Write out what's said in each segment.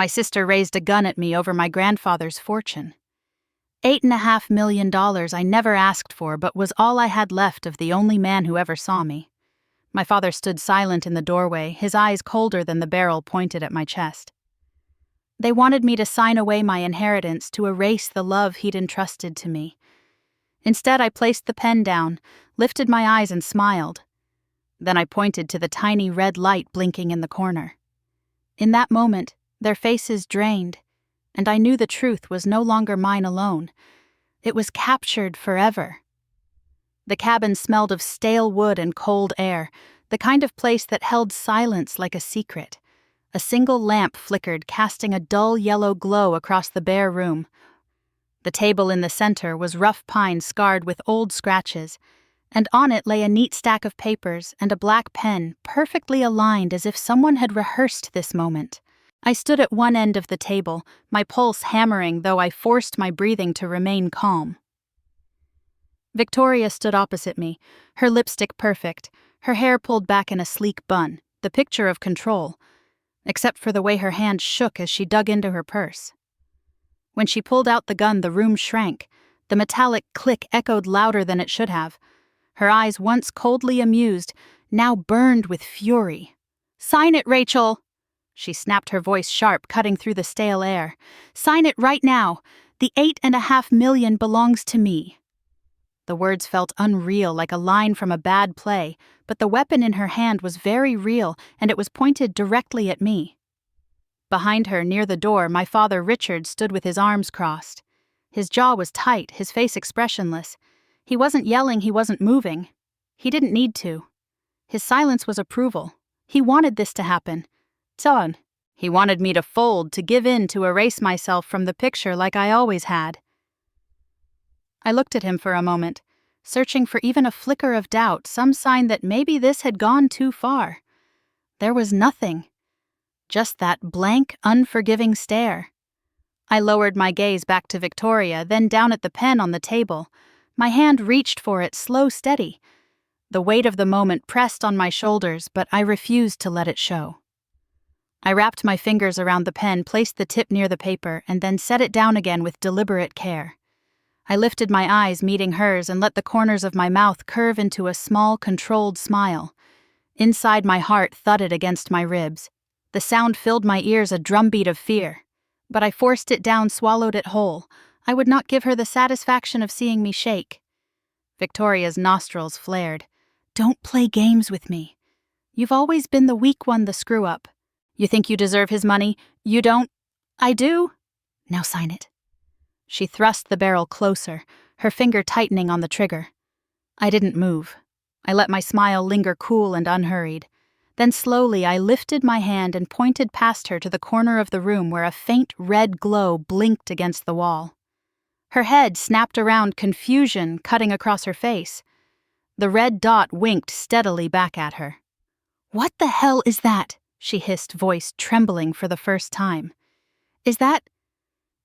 My sister raised a gun at me over my grandfather's fortune. $8.5 million I never asked for, but was all I had left of the only man who ever saw me. My father stood silent in the doorway, his eyes colder than the barrel pointed at my chest. They wanted me to sign away my inheritance to erase the love he'd entrusted to me. Instead, I placed the pen down, lifted my eyes and smiled. Then I pointed to the tiny red light blinking in the corner. In that moment, their faces drained, and I knew the truth was no longer mine alone. It was captured forever. The cabin smelled of stale wood and cold air, the kind of place that held silence like a secret. A single lamp flickered, casting a dull yellow glow across the bare room. The table in the center was rough pine scarred with old scratches, and on it lay a neat stack of papers and a black pen perfectly aligned as if someone had rehearsed this moment. I stood at one end of the table, my pulse hammering though I forced my breathing to remain calm. Victoria stood opposite me, her lipstick perfect, her hair pulled back in a sleek bun, the picture of control, except for the way her hand shook as she dug into her purse. When she pulled out the gun, the room shrank. The metallic click echoed louder than it should have. Her eyes, once coldly amused, now burned with fury. "Sign it, Rachel!" She snapped, her voice sharp, cutting through the stale air. "Sign it right now! The $8.5 million belongs to me." The words felt unreal, like a line from a bad play, but the weapon in her hand was very real, and it was pointed directly at me. Behind her, near the door, my father Richard stood with his arms crossed. His jaw was tight, his face expressionless. He wasn't yelling, he wasn't moving. He didn't need to. His silence was approval. He wanted this to happen. Son. He wanted me to fold, to give in, to erase myself from the picture like I always had. I looked at him for a moment, searching for even a flicker of doubt, some sign that maybe this had gone too far. There was nothing. Just that blank, unforgiving stare. I lowered my gaze back to Victoria, then down at the pen on the table. My hand reached for it, slow, steady. The weight of the moment pressed on my shoulders, but I refused to let it show. I wrapped my fingers around the pen, placed the tip near the paper, and then set it down again with deliberate care. I lifted my eyes, meeting hers, and let the corners of my mouth curve into a small, controlled smile. Inside, my heart thudded against my ribs. The sound filled my ears, a drumbeat of fear. But I forced it down, swallowed it whole. I would not give her the satisfaction of seeing me shake. Victoria's nostrils flared. "Don't play games with me. You've always been the weak one, the screw-up. You think you deserve his money? You don't." "I do." "Now sign it." She thrust the barrel closer, her finger tightening on the trigger. I didn't move. I let my smile linger cool and unhurried. Then slowly I lifted my hand and pointed past her to the corner of the room where a faint red glow blinked against the wall. Her head snapped around, confusion cutting across her face. The red dot winked steadily back at her. "What the hell is that?" she hissed, voice trembling for the first time. Is that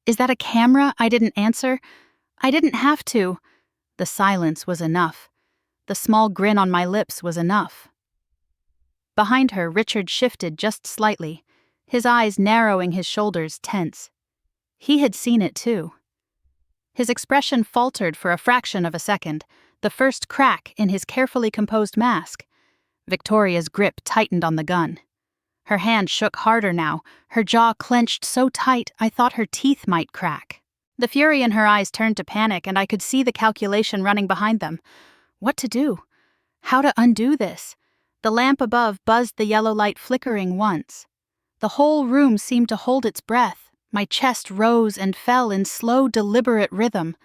a camera?" I didn't answer. I didn't have to. The silence was enough. The small grin on my lips was enough. Behind her, Richard shifted just slightly, his eyes narrowing, his shoulders tense. He had seen it too. His expression faltered for a fraction of a second, the first crack in his carefully composed mask. Victoria's grip tightened on the gun. Her hand shook harder now, her jaw clenched so tight I thought her teeth might crack. The fury in her eyes turned to panic, and I could see the calculation running behind them. What to do? How to undo this? The lamp above buzzed, the yellow light flickering once. The whole room seemed to hold its breath. My chest rose and fell in slow, deliberate rhythm.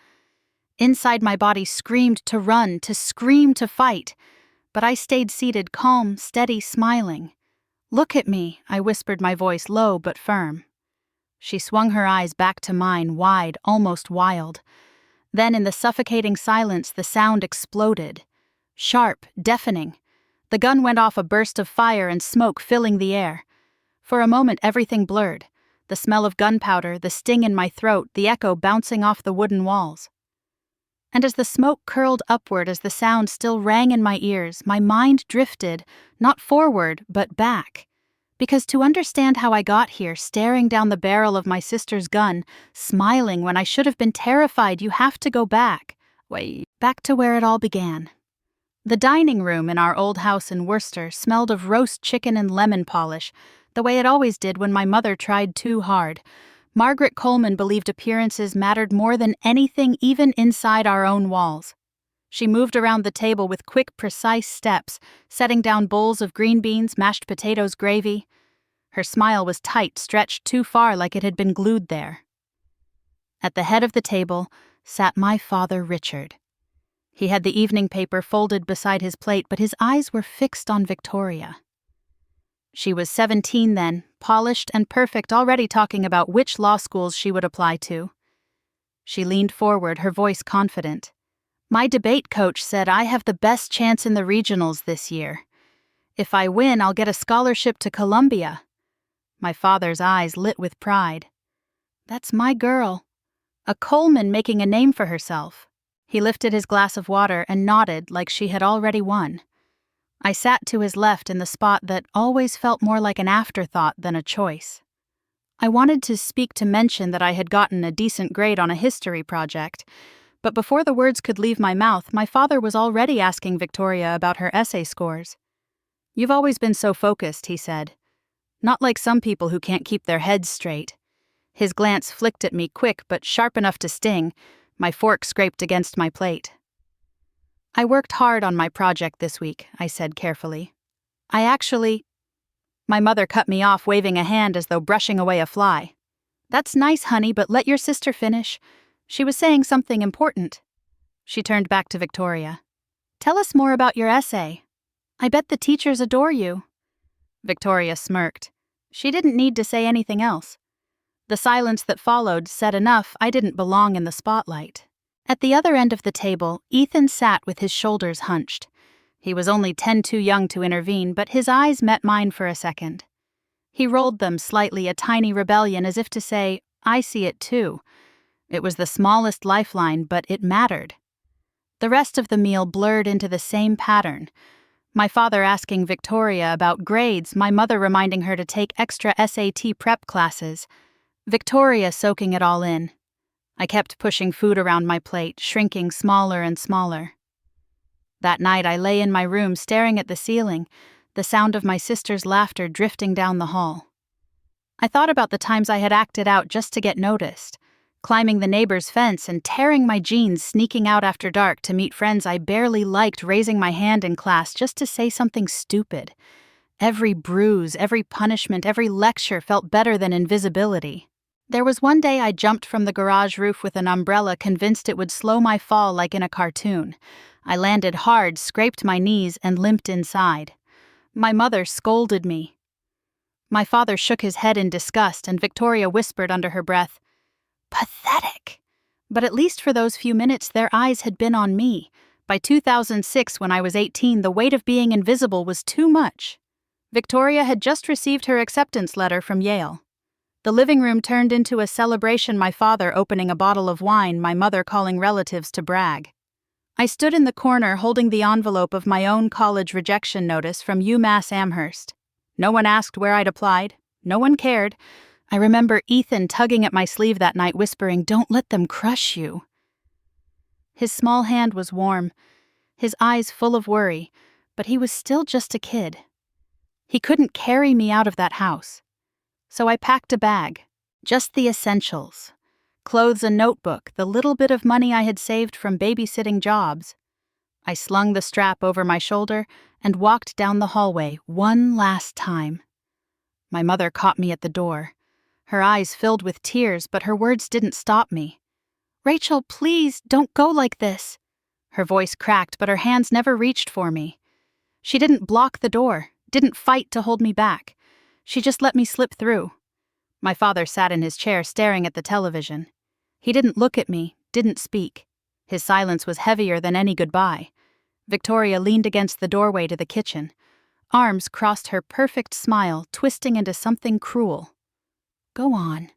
Inside, my body screamed to run, to scream, to fight. But I stayed seated, calm, steady, smiling. "Look at me," I whispered, my voice low but firm. She swung her eyes back to mine, wide, almost wild. Then in the suffocating silence, the sound exploded. Sharp, deafening. The gun went off, a burst of fire and smoke filling the air. For a moment everything blurred. The smell of gunpowder, the sting in my throat, the echo bouncing off the wooden walls. And as the smoke curled upward, as the sound still rang in my ears, my mind drifted, not forward, but back. Because to understand how I got here, staring down the barrel of my sister's gun, smiling when I should have been terrified, you have to go back. Back to where it all began. The dining room in our old house in Worcester smelled of roast chicken and lemon polish, the way it always did when my mother tried too hard. Margaret Coleman believed appearances mattered more than anything, even inside our own walls. She moved around the table with quick, precise steps, setting down bowls of green beans, mashed potatoes, gravy. Her smile was tight, stretched too far like it had been glued there. At the head of the table sat my father, Richard. He had the evening paper folded beside his plate, but his eyes were fixed on Victoria. She was 17 then, polished and perfect, already talking about which law schools she would apply to. She leaned forward, her voice confident. My debate coach said I have the best chance in the regionals this year. If I win, I'll get a scholarship to Columbia. My father's eyes lit with pride. That's my girl. A Coleman making a name for herself. He lifted his glass of water and nodded like she had already won. I sat to his left in the spot that always felt more like an afterthought than a choice. I wanted to speak to mention that I had gotten a decent grade on a history project, but before the words could leave my mouth, my father was already asking Victoria about her essay scores. You've always been so focused, he said. Not like some people who can't keep their heads straight. His glance flicked at me, quick but sharp enough to sting. My fork scraped against my plate. I worked hard on my project this week, I said carefully. My mother cut me off, waving a hand as though brushing away a fly. That's nice, honey, but let your sister finish. She was saying something important. She turned back to Victoria. Tell us more about your essay. I bet the teachers adore you. Victoria smirked. She didn't need to say anything else. The silence that followed said enough. I didn't belong in the spotlight. At the other end of the table, Ethan sat with his shoulders hunched. He was only 10 too young to intervene, but his eyes met mine for a second. He rolled them slightly, a tiny rebellion, as if to say, I see it too. It was the smallest lifeline, but it mattered. The rest of the meal blurred into the same pattern. My father asking Victoria about grades, my mother reminding her to take extra SAT prep classes. Victoria soaking it all in. I kept pushing food around my plate, shrinking smaller and smaller. That night I lay in my room staring at the ceiling, the sound of my sister's laughter drifting down the hall. I thought about the times I had acted out just to get noticed, climbing the neighbor's fence and tearing my jeans, sneaking out after dark to meet friends I barely liked, raising my hand in class just to say something stupid. Every bruise, every punishment, every lecture felt better than invisibility. There was one day I jumped from the garage roof with an umbrella, convinced it would slow my fall like in a cartoon. I landed hard, scraped my knees, and limped inside. My mother scolded me. My father shook his head in disgust, and Victoria whispered under her breath, Pathetic! But at least for those few minutes their eyes had been on me. By 2006, when I was 18, the weight of being invisible was too much. Victoria had just received her acceptance letter from Yale. The living room turned into a celebration, my father opening a bottle of wine, my mother calling relatives to brag. I stood in the corner holding the envelope of my own college rejection notice from UMass Amherst. No one asked where I'd applied. No one cared. I remember Ethan tugging at my sleeve that night, whispering, Don't let them crush you. His small hand was warm, his eyes full of worry, but he was still just a kid. He couldn't carry me out of that house. So I packed a bag, just the essentials. Clothes, a notebook, the little bit of money I had saved from babysitting jobs. I slung the strap over my shoulder and walked down the hallway one last time. My mother caught me at the door. Her eyes filled with tears, but her words didn't stop me. Rachel, please, don't go like this. Her voice cracked, but her hands never reached for me. She didn't block the door, didn't fight to hold me back. She just let me slip through. My father sat in his chair staring at the television. He didn't look at me, didn't speak. His silence was heavier than any goodbye. Victoria leaned against the doorway to the kitchen. Arms crossed her perfect smile, twisting into something cruel. Go on,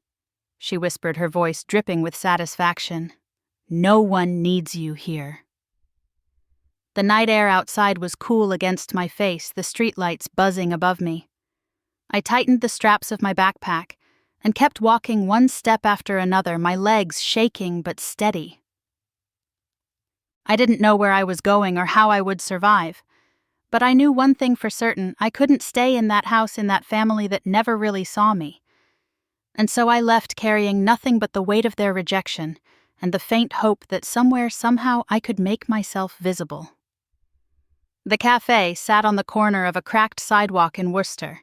she whispered, her voice dripping with satisfaction. No one needs you here. The night air outside was cool against my face, the streetlights buzzing above me. I tightened the straps of my backpack and kept walking one step after another, my legs shaking but steady. I didn't know where I was going or how I would survive, but I knew one thing for certain: I couldn't stay in that house in that family that never really saw me. And so I left carrying nothing but the weight of their rejection and the faint hope that somewhere, somehow, I could make myself visible. The cafe sat on the corner of a cracked sidewalk in Worcester,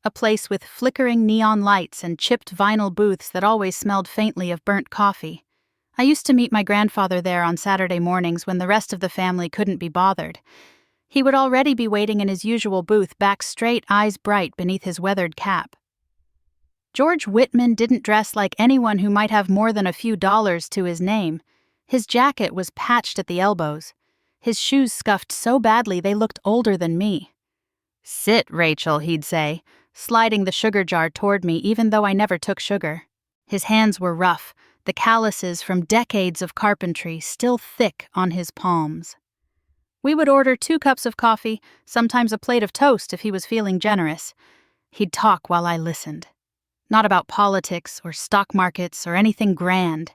a place with flickering neon lights and chipped vinyl booths that always smelled faintly of burnt coffee. I used to meet my grandfather there on Saturday mornings when the rest of the family couldn't be bothered. He would already be waiting in his usual booth, back straight, eyes bright beneath his weathered cap. George Whitman didn't dress like anyone who might have more than a few dollars to his name. His jacket was patched at the elbows. His shoes scuffed so badly they looked older than me. "Sit, Rachel," he'd say, sliding the sugar jar toward me even though I never took sugar. His hands were rough, the calluses from decades of carpentry still thick on his palms. We would order 2 cups of coffee, sometimes a plate of toast if he was feeling generous. He'd talk while I listened. Not about politics or stock markets or anything grand.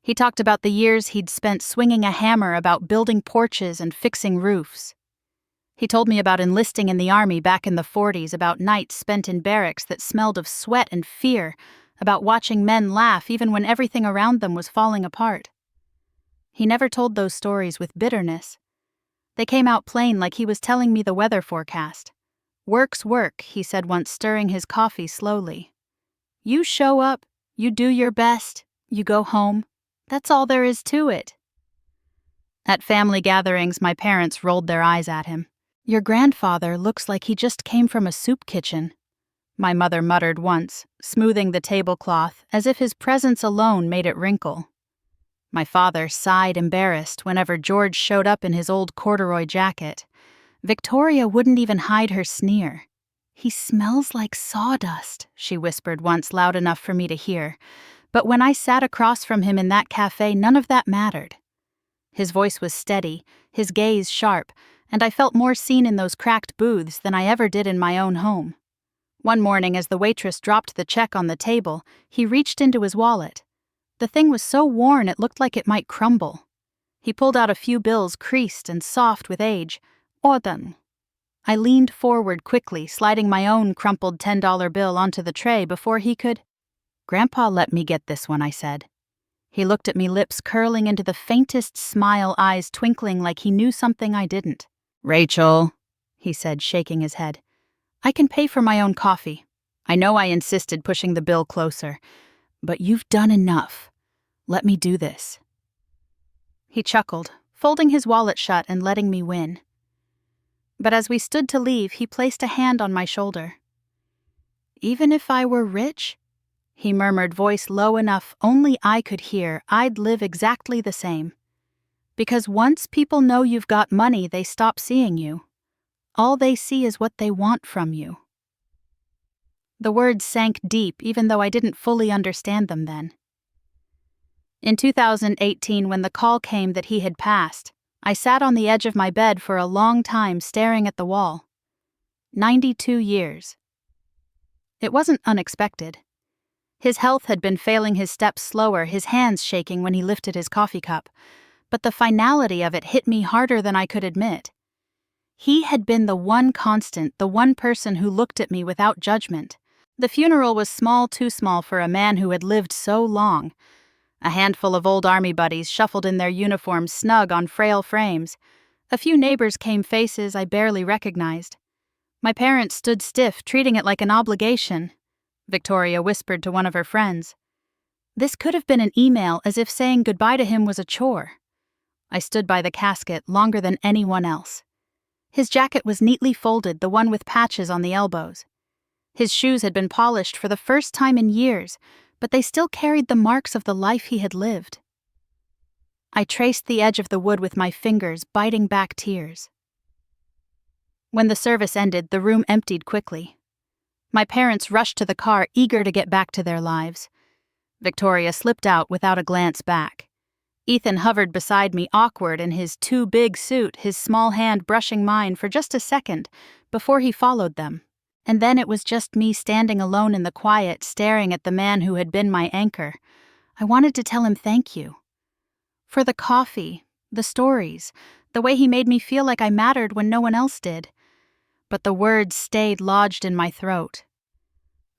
He talked about the years he'd spent swinging a hammer, about building porches and fixing roofs. He told me about enlisting in the army back in the 40s, about nights spent in barracks that smelled of sweat and fear, about watching men laugh even when everything around them was falling apart. He never told those stories with bitterness. They came out plain, like he was telling me the weather forecast. "Work's work," he said once, stirring his coffee slowly. "You show up, you do your best, you go home. That's all there is to it." At family gatherings, my parents rolled their eyes at him. "Your grandfather looks like he just came from a soup kitchen," my mother muttered once, smoothing the tablecloth as if his presence alone made it wrinkle. My father sighed embarrassed whenever George showed up in his old corduroy jacket. Victoria wouldn't even hide her sneer. "He smells like sawdust," she whispered once, loud enough for me to hear. But when I sat across from him in that cafe, none of that mattered. His voice was steady, his gaze sharp, and I felt more seen in those cracked booths than I ever did in my own home. One morning, as the waitress dropped the check on the table, he reached into his wallet. The thing was so worn it looked like it might crumble. He pulled out a few bills, creased and soft with age. "Orden." I leaned forward quickly, sliding my own crumpled $10 bill onto the tray before he could. "Grandpa let me get this one," I said. He looked at me, lips curling into the faintest smile, eyes twinkling like he knew something I didn't. "Rachel," he said, shaking his head. "I can pay for my own coffee. I know I insisted, pushing the bill closer. But you've done enough. Let me do this." He chuckled, folding his wallet shut and letting me win. But as we stood to leave, he placed a hand on my shoulder. "Even if I were rich," he murmured, voice low enough only I could hear, "I'd live exactly the same. Because once people know you've got money, they stop seeing you. All they see is what they want from you." The words sank deep, even though I didn't fully understand them then. In 2018, when the call came that he had passed, I sat on the edge of my bed for a long time, staring at the wall. 92 years. It wasn't unexpected. His health had been failing, his steps slower, his hands shaking when he lifted his coffee cup. But the finality of it hit me harder than I could admit. He had been the one constant, the one person who looked at me without judgment. The funeral was small, too small for a man who had lived so long. A handful of old army buddies shuffled in their uniforms, snug on frail frames. A few neighbors came, faces I barely recognized. My parents stood stiff, treating it like an obligation. Victoria whispered to one of her friends. This could have been an email, as if saying goodbye to him was a chore. I stood by the casket longer than anyone else. His jacket was neatly folded, the one with patches on the elbows. His shoes had been polished for the first time in years, but they still carried the marks of the life he had lived. I traced the edge of the wood with my fingers, biting back tears. When the service ended, the room emptied quickly. My parents rushed to the car, eager to get back to their lives. Victoria slipped out without a glance back. Ethan hovered beside me, awkward in his too big suit, his small hand brushing mine for just a second before he followed them. And then it was just me standing alone in the quiet, staring at the man who had been my anchor. I wanted to tell him thank you. For the coffee, the stories, the way he made me feel like I mattered when no one else did. But the words stayed lodged in my throat.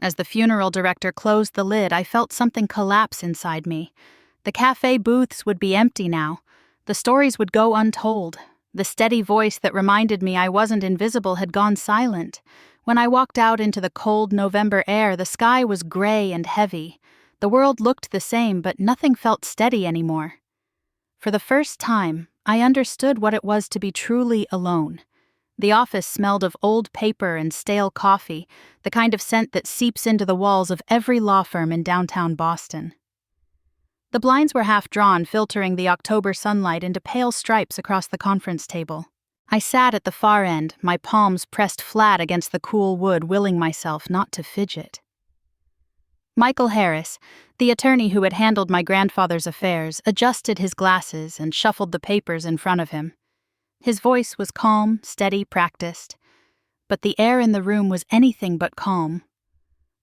As the funeral director closed the lid, I felt something collapse inside me. The cafe booths would be empty now. The stories would go untold. The steady voice that reminded me I wasn't invisible had gone silent. When I walked out into the cold November air, the sky was gray and heavy. The world looked the same, but nothing felt steady anymore. For the first time, I understood what it was to be truly alone. The office smelled of old paper and stale coffee, the kind of scent that seeps into the walls of every law firm in downtown Boston. The blinds were half drawn, filtering the October sunlight into pale stripes across the conference table. I sat at the far end, my palms pressed flat against the cool wood, willing myself not to fidget. Michael Harris, the attorney who had handled my grandfather's affairs, adjusted his glasses and shuffled the papers in front of him. His voice was calm, steady, practiced. But the air in the room was anything but calm.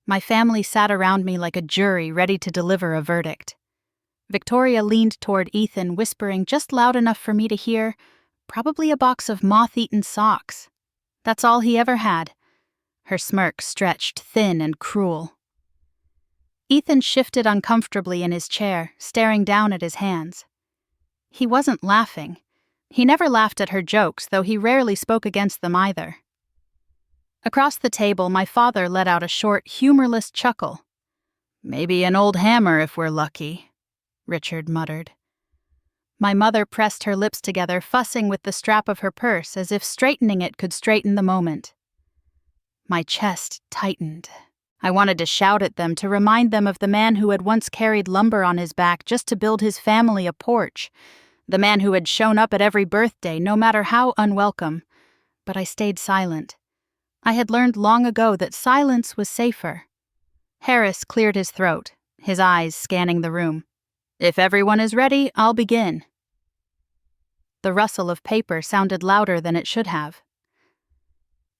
My family sat around me like a jury ready to deliver a verdict. Victoria leaned toward Ethan, whispering just loud enough for me to hear, "Probably a box of moth-eaten socks." That's all he ever had. Her smirk stretched thin and cruel. Ethan shifted uncomfortably in his chair, staring down at his hands. He wasn't laughing. He never laughed at her jokes, though he rarely spoke against them either. Across the table, my father let out a short, humorless chuckle. "Maybe an old hammer if we're lucky," Richard muttered. My mother pressed her lips together, fussing with the strap of her purse as if straightening it could straighten the moment. My chest tightened. I wanted to shout at them, to remind them of the man who had once carried lumber on his back just to build his family a porch, the man who had shown up at every birthday, no matter how unwelcome. But I stayed silent. I had learned long ago that silence was safer. Harris cleared his throat, his eyes scanning the room. "If everyone is ready, I'll begin." The rustle of paper sounded louder than it should have.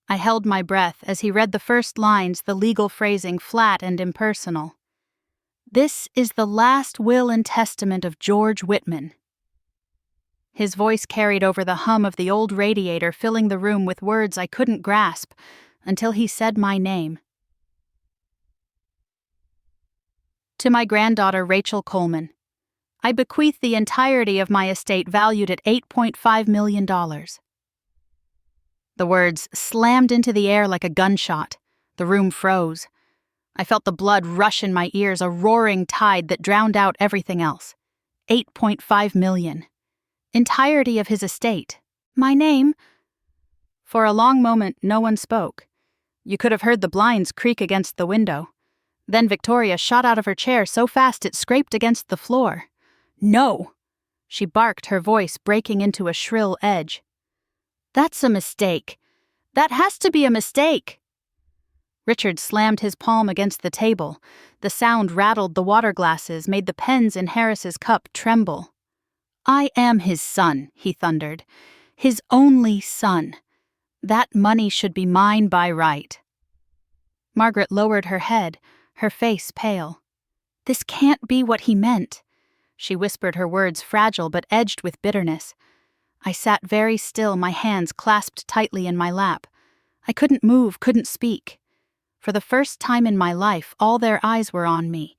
I held my breath as he read the first lines, the legal phrasing flat and impersonal. "This is the last will and testament of George Whitman." His voice carried over the hum of the old radiator, filling the room with words I couldn't grasp, until he said my name. To my granddaughter Rachel Coleman, I bequeath the entirety of my estate valued at $8.5 million. The words slammed into the air like a gunshot. The room froze. I felt the blood rush in my ears, a roaring tide that drowned out everything else. $8.5 million. Entirety of his estate. My name. For a long moment, no one spoke. You could have heard the blinds creak against the window. Then Victoria shot out of her chair so fast it scraped against the floor. "No!" She barked, her voice breaking into a shrill edge. "That's a mistake. That has to be a mistake." Richard slammed his palm against the table. The sound rattled the water glasses, made the pens in Harris's cup tremble. "I am his son," he thundered. "His only son. That money should be mine by right." Margaret lowered her head, her face pale. "This can't be what he meant." She whispered her words, fragile but edged with bitterness. I sat very still, my hands clasped tightly in my lap. I couldn't move, couldn't speak. For the first time in my life, all their eyes were on me.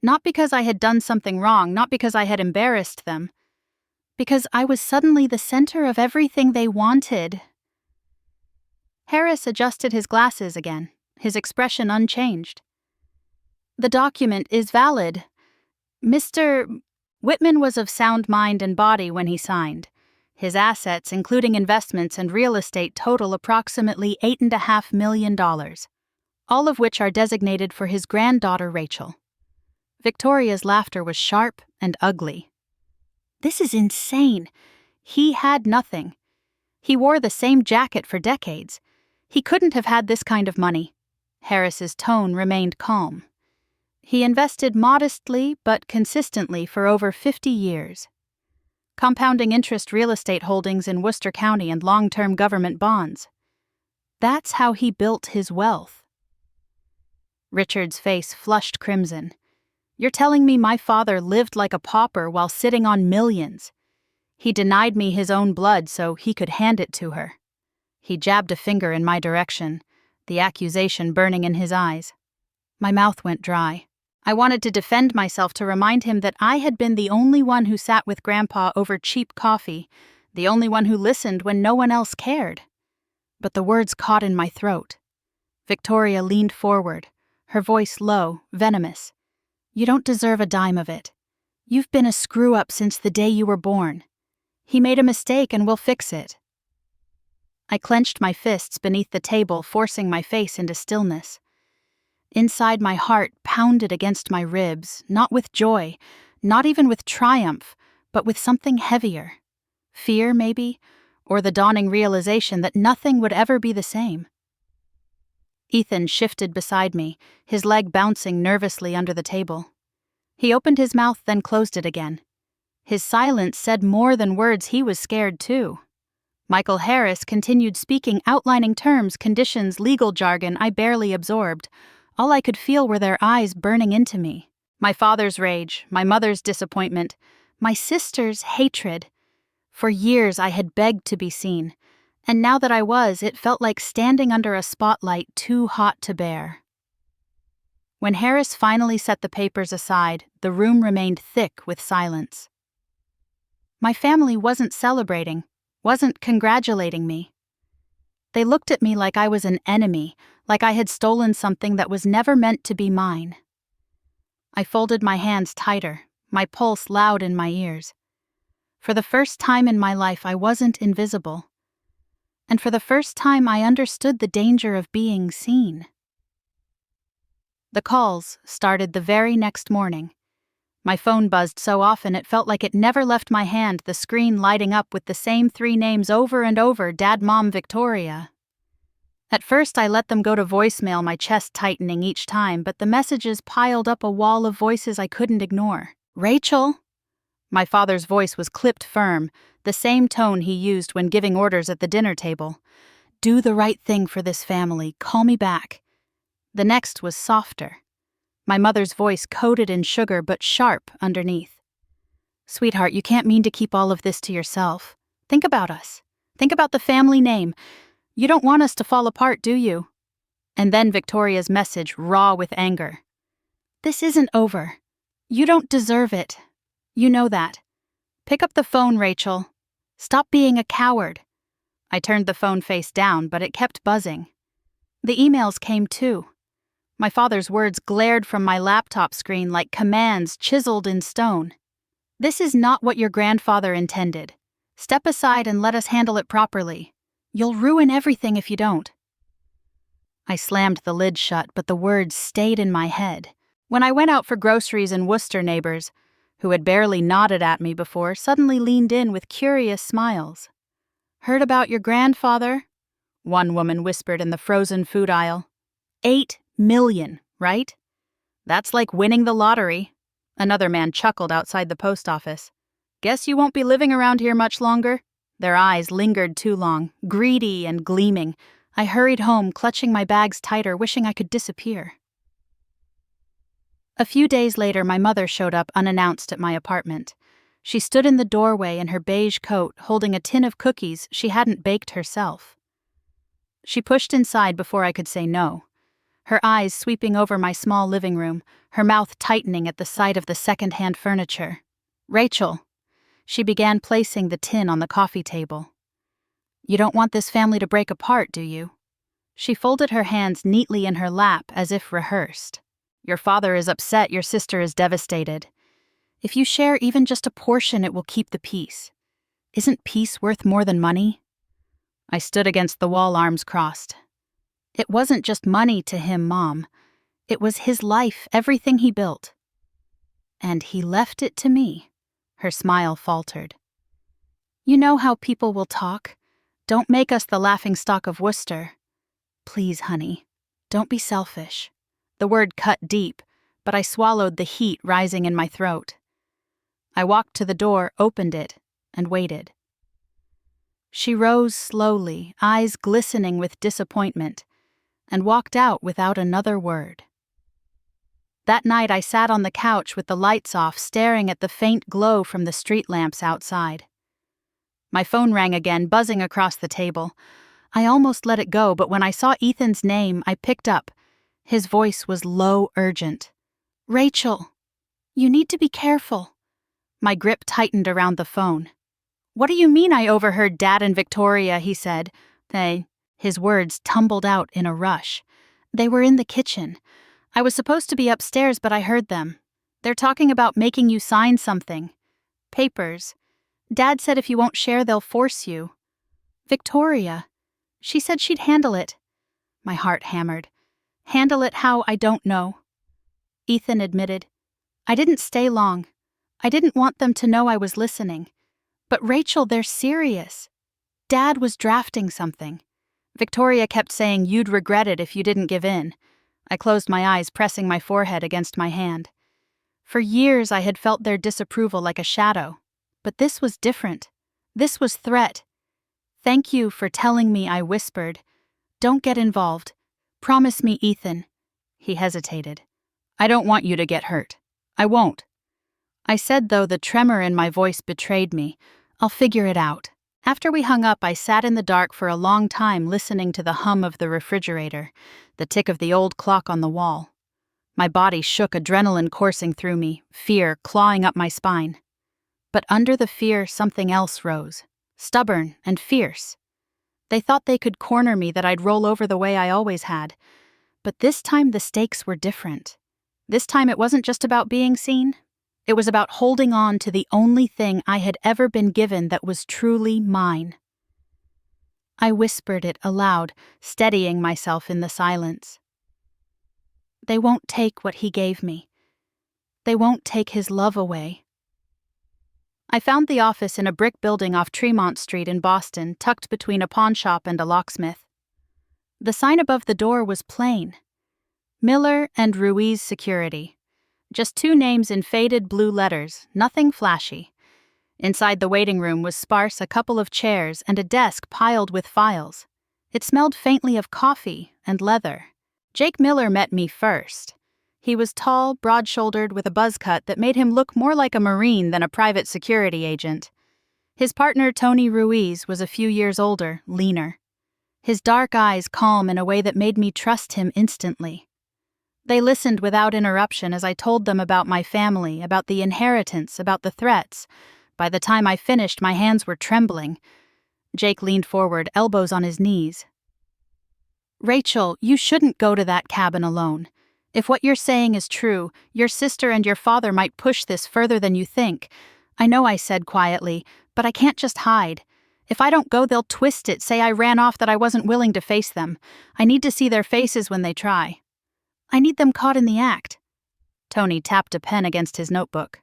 Not because I had done something wrong, not because I had embarrassed them. Because I was suddenly the center of everything they wanted. Harris adjusted his glasses again, his expression unchanged. "The document is valid. Mr. Whitman was of sound mind and body when he signed. His assets, including investments and real estate, total approximately $8.5 million, all of which are designated for his granddaughter Rachel." Victoria's laughter was sharp and ugly. "This is insane. He had nothing. He wore the same jacket for decades. He couldn't have had this kind of money." Harris's tone remained calm. "He invested modestly but consistently for over 50 years. Compounding interest real estate holdings in Worcester County and long-term government bonds. That's how he built his wealth. Richard's face flushed crimson. You're telling me my father lived like a pauper while sitting on millions? He denied me his own blood so he could hand it to her. He jabbed a finger in my direction, the accusation burning in his eyes. My mouth went dry. I wanted to defend myself, to remind him that I had been the only one who sat with Grandpa over cheap coffee, the only one who listened when no one else cared. But the words caught in my throat. Victoria leaned forward, her voice low, venomous. You don't deserve a dime of it. You've been a screw-up since the day you were born. He made a mistake and we'll fix it. I clenched my fists beneath the table, forcing my face into stillness. Inside, my heart pounded against my ribs, not with joy, not even with triumph, but with something heavier. Fear, maybe, or the dawning realization that nothing would ever be the same. Ethan shifted beside me, his leg bouncing nervously under the table. He opened his mouth, then closed it again. His silence said more than words. He was scared, too. Michael Harris continued speaking, outlining terms, conditions, legal jargon I barely absorbed. All I could feel were their eyes burning into me. My father's rage, my mother's disappointment, my sister's hatred. For years I had begged to be seen, and now that I was, it felt like standing under a spotlight too hot to bear. When Harris finally set the papers aside, the room remained thick with silence. My family wasn't celebrating, wasn't congratulating me. They looked at me like I was an enemy, like I had stolen something that was never meant to be mine. I folded my hands tighter, my pulse loud in my ears. For the first time in my life, I wasn't invisible. And for the first time, I understood the danger of being seen. The calls started the very next morning. My phone buzzed so often it felt like it never left my hand, the screen lighting up with the same 3 names over and over: Dad, Mom, Victoria. At first I let them go to voicemail, my chest tightening each time, but the messages piled up a wall of voices I couldn't ignore. Rachel? My father's voice was clipped firm, the same tone he used when giving orders at the dinner table. Do the right thing for this family. Call me back. The next was softer. My mother's voice coated in sugar but sharp underneath. Sweetheart, you can't mean to keep all of this to yourself. Think about us. Think about the family name. You don't want us to fall apart, do you? And then Victoria's message, raw with anger. This isn't over. You don't deserve it. You know that. Pick up the phone, Rachel. Stop being a coward. I turned the phone face down, but it kept buzzing. The emails came too. My father's words glared from my laptop screen like commands chiseled in stone. This is not what your grandfather intended. Step aside and let us handle it properly. You'll ruin everything if you don't. I slammed the lid shut, but the words stayed in my head. When I went out for groceries in Worcester, neighbors, who had barely nodded at me before, suddenly leaned in with curious smiles. Heard about your grandfather? One woman whispered in the frozen food aisle. 8 million, right? That's like winning the lottery. Another man chuckled outside the post office. Guess you won't be living around here much longer? Their eyes lingered too long, greedy and gleaming. I hurried home, clutching my bags tighter, wishing I could disappear. A few days later, my mother showed up unannounced at my apartment. She stood in the doorway in her beige coat, holding a tin of cookies she hadn't baked herself. She pushed inside before I could say no, her eyes sweeping over my small living room, her mouth tightening at the sight of the second-hand furniture. Rachel. She began placing the tin on the coffee table. You don't want this family to break apart, do you? She folded her hands neatly in her lap as if rehearsed. Your father is upset, your sister is devastated. If you share even just a portion, it will keep the peace. Isn't peace worth more than money? I stood against the wall, arms crossed. It wasn't just money to him, Mom. It was his life, everything he built. And he left it to me. Her smile faltered. You know how people will talk. Don't make us the laughingstock of Worcester. Please, honey, don't be selfish. The word cut deep, but I swallowed the heat rising in my throat. I walked to the door, opened it, and waited. She rose slowly, eyes glistening with disappointment, and walked out without another word. That night I sat on the couch with the lights off, staring at the faint glow from the street lamps outside. My phone rang again, buzzing across the table. I almost let it go, but when I saw Ethan's name, I picked up. His voice was low, urgent. "Rachel, you need to be careful." My grip tightened around the phone. "What do you mean I overheard Dad and Victoria?" he said. His words tumbled out in a rush. "They were in the kitchen. I was supposed to be upstairs, but I heard them. They're talking about making you sign something. Papers. Dad said if you won't share, they'll force you. Victoria. She said she'd handle it." My heart hammered. "Handle it how, I don't know." Ethan admitted. "I didn't stay long. I didn't want them to know I was listening. But Rachel, they're serious. Dad was drafting something. Victoria kept saying you'd regret it if you didn't give in." I closed my eyes, pressing my forehead against my hand. For years I had felt their disapproval like a shadow. But this was different. This was threat. "Thank you for telling me," I whispered. "Don't get involved. Promise me, Ethan." He hesitated. "I don't want you to get hurt. I won't." I said, though the tremor in my voice betrayed me, "I'll figure it out." After we hung up, I sat in the dark for a long time, listening to the hum of the refrigerator, the tick of the old clock on the wall. My body shook, adrenaline coursing through me, fear clawing up my spine. But under the fear, something else rose, stubborn and fierce. They thought they could corner me, that I'd roll over the way I always had. But this time the stakes were different. This time it wasn't just about being seen. It was about holding on to the only thing I had ever been given that was truly mine. I whispered it aloud, steadying myself in the silence. "They won't take what he gave me. They won't take his love away." I found the office in a brick building off Tremont Street in Boston, tucked between a pawn shop and a locksmith. The sign above the door was plain. Miller and Ruiz Security. Just two names in faded blue letters, nothing flashy. Inside the waiting room was sparse, a couple of chairs and a desk piled with files. It smelled faintly of coffee and leather. Jake Miller met me first. He was tall, broad-shouldered, with a buzz cut that made him look more like a Marine than a private security agent. His partner, Tony Ruiz, was a few years older, leaner. His dark eyes calm in a way that made me trust him instantly. They listened without interruption as I told them about my family, about the inheritance, about the threats. By the time I finished, my hands were trembling. Jake leaned forward, elbows on his knees. "Rachel, you shouldn't go to that cabin alone. If what you're saying is true, your sister and your father might push this further than you think." "I know," I said quietly, "but I can't just hide. If I don't go, they'll twist it, say I ran off, that I wasn't willing to face them. I need to see their faces when they try. I need them caught in the act." Tony tapped a pen against his notebook.